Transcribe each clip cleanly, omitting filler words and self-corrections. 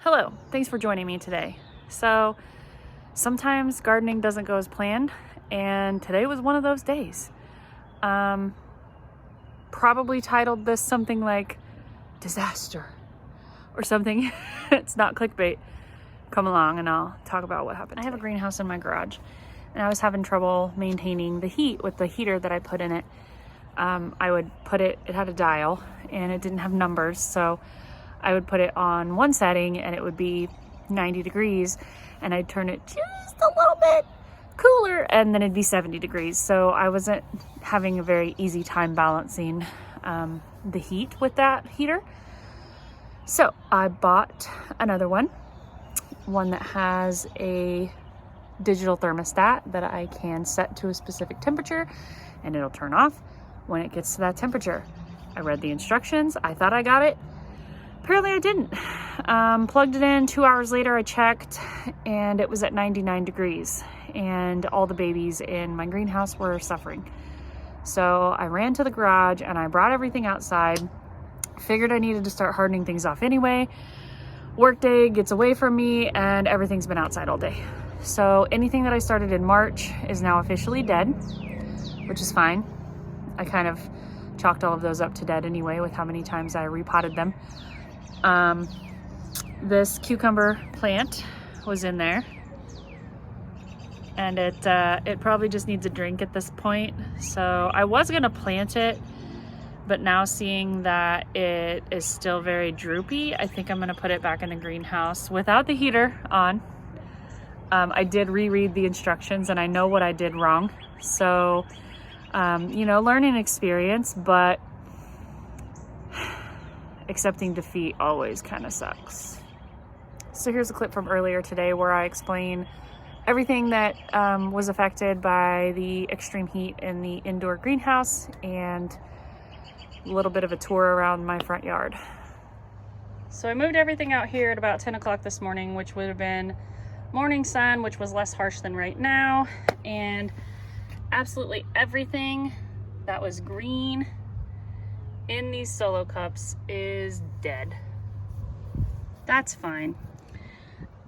Hello, thanks for joining me today. So sometimes gardening doesn't go as planned, and today was one of those days. Probably titled this something like disaster or something. It's not clickbait. Come along and I'll talk about what happened. I have a greenhouse in my garage and I was having trouble maintaining the heat with the heater that I put in it. I would put it had a dial and it didn't have numbers, so I would put it on one setting and it would be 90 degrees, and I'd turn it just a little bit cooler and then it'd be 70 degrees. So I wasn't having a very easy time balancing the heat with that heater. So I bought another one that has a digital thermostat that I can set to a specific temperature and it'll turn off when it gets to that temperature. I read the instructions. I thought I got it. Apparently I didn't. Plugged it in. 2 hours later I checked and it was at 99 degrees and all the babies in my greenhouse were suffering. So I ran to the garage and I brought everything outside. Figured I needed to start hardening things off anyway. Workday gets away from me and everything's been outside all day. So anything that I started in March is now officially dead, which is fine. I kind of chalked all of those up to dead anyway with how many times I repotted them. This cucumber plant was in there and it probably just needs a drink at this point. So I was gonna plant it, but now seeing that it is still very droopy, I think I'm gonna put it back in the greenhouse without the heater on. I did reread the instructions and I know what I did wrong. So, learning experience, but accepting defeat always kind of sucks. So here's a clip from earlier today where I explain everything that was affected by the extreme heat in the indoor greenhouse and a little bit of a tour around my front yard. So I moved everything out here at about 10 o'clock this morning, which would have been morning sun, which was less harsh than right now. And absolutely everything that was green in these solo cups is dead. That's fine.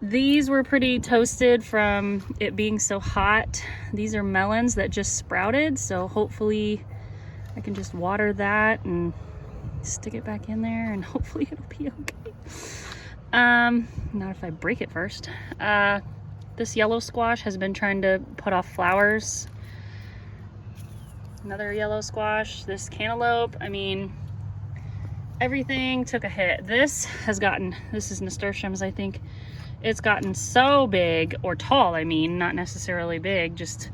These were pretty toasted from it being so hot. These are melons that just sprouted, so hopefully I can just water that and stick it back in there and hopefully it'll be okay. Not if I break it first. This yellow squash has been trying to put off flowers. Another yellow squash, this cantaloupe, I mean, everything took a hit. This is nasturtiums, I think. It's gotten so big, or tall, I mean, not necessarily big, just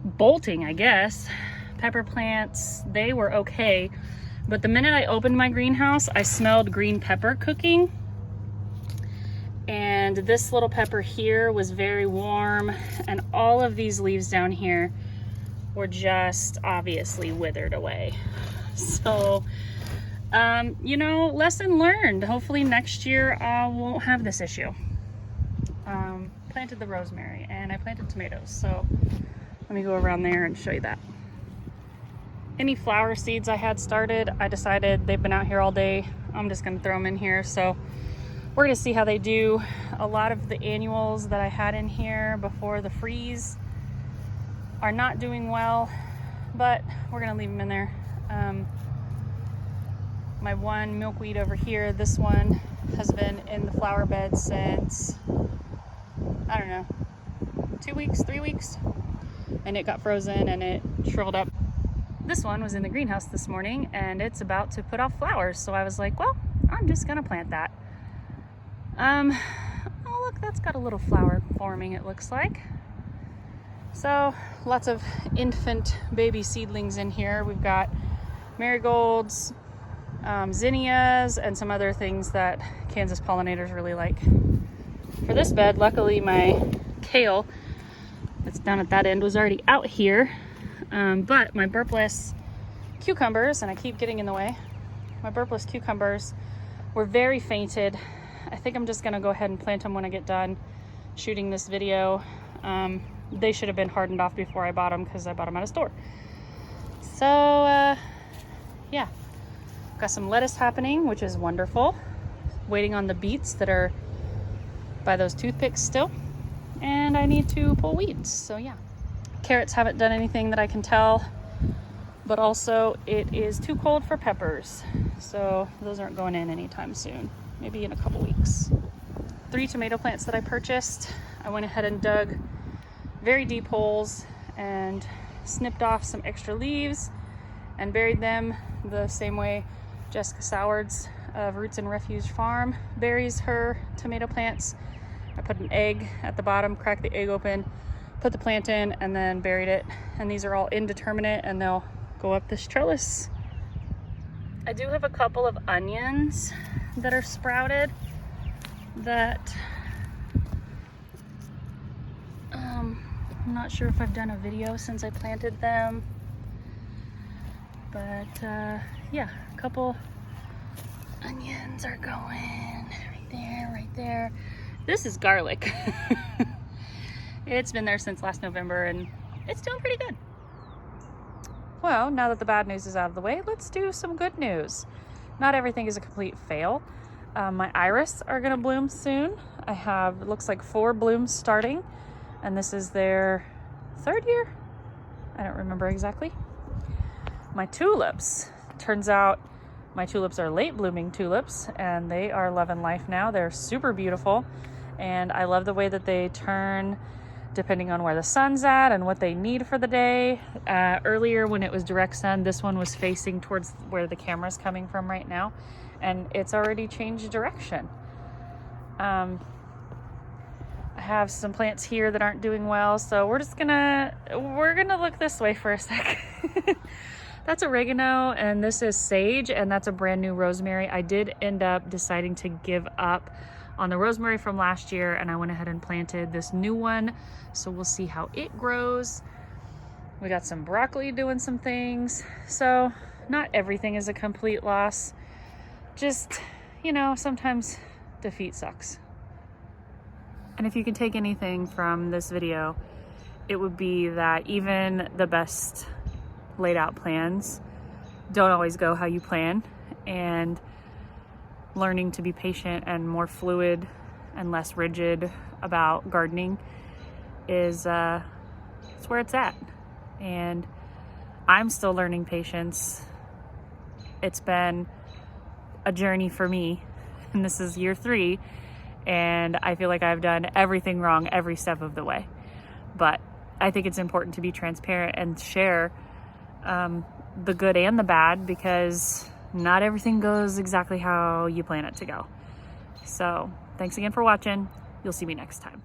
bolting, I guess. Pepper plants, they were okay. But the minute I opened my greenhouse, I smelled green pepper cooking. And this little pepper here was very warm, and all of these leaves down here were just obviously withered away. So, lesson learned. Hopefully next year I won't have this issue. Planted the rosemary and I planted tomatoes. So let me go around there and show you that. Any flower seeds I had started, I decided they've been out here all day. I'm just gonna throw them in here. So we're gonna see how they do. A lot of the annuals that I had in here before the freeze are not doing well, but we're gonna leave them in there. My one milkweed over here, this one has been in the flower bed since, I don't know, 2 weeks, 3 weeks, and it got frozen and it shriveled up. This one was in the greenhouse this morning and it's about to put off flowers, so I was like, well, I'm just gonna plant that. Oh look, that's got a little flower forming, it looks like. So lots of infant baby seedlings in here. We've got marigolds, zinnias, and some other things that Kansas pollinators really like. For this bed, luckily my kale that's down at that end was already out here, but my burpless cucumbers, and I keep getting in the way, my burpless cucumbers were very fainted. I think I'm just gonna go ahead and plant them when I get done shooting this video. They should have been hardened off before I bought them because I bought them at a store. So yeah, got some lettuce happening, which is wonderful. waiting on the beets that are by those toothpicks still. And I need to pull weeds, so yeah. Carrots haven't done anything that I can tell, but also it is too cold for peppers. So those aren't going in anytime soon, maybe in a couple weeks. 3 tomato plants that I purchased. I went ahead and dug very deep holes and snipped off some extra leaves and buried them the same way Jessica Sowards of Roots and Refuge Farm buries her tomato plants. I put an egg at the bottom, cracked the egg open, put the plant in, and then buried it. And these are all indeterminate and they'll go up this trellis. I do have a couple of onions that are sprouted that I'm not sure if I've done a video since I planted them, but yeah, a couple onions are going right there. This is garlic. It's been there since last November and it's doing pretty good. Well, now that the bad news is out of the way, let's do some good news. Not everything is a complete fail. My iris are gonna bloom soon. I have, it looks like 4 blooms starting, and this is their 3rd year? I don't remember exactly. My tulips, turns out my tulips are late blooming tulips and they are loving life now. They're super beautiful and I love the way that they turn depending on where the sun's at and what they need for the day. Earlier when it was direct sun, this one was facing towards where the camera's coming from right now, and it's already changed direction. I have some plants here that aren't doing well, so we're gonna look this way for a sec. That's oregano and this is sage, and that's a brand new rosemary. I did end up deciding to give up on the rosemary from last year and I went ahead and planted this new one, so we'll see how it grows. We got some broccoli doing some things, so not everything is a complete loss. Just, you know, sometimes defeat sucks. And if you can take anything from this video, it would be that even the best laid out plans don't always go how you plan, and learning to be patient and more fluid and less rigid about gardening is it's where it's at. And I'm still learning patience. It's been a journey for me, and this is year 3, and I feel like I've done everything wrong every step of the way. But I think it's important to be transparent and share the good and the bad, because not everything goes exactly how you plan it to go. So thanks again for watching. You'll see me next time.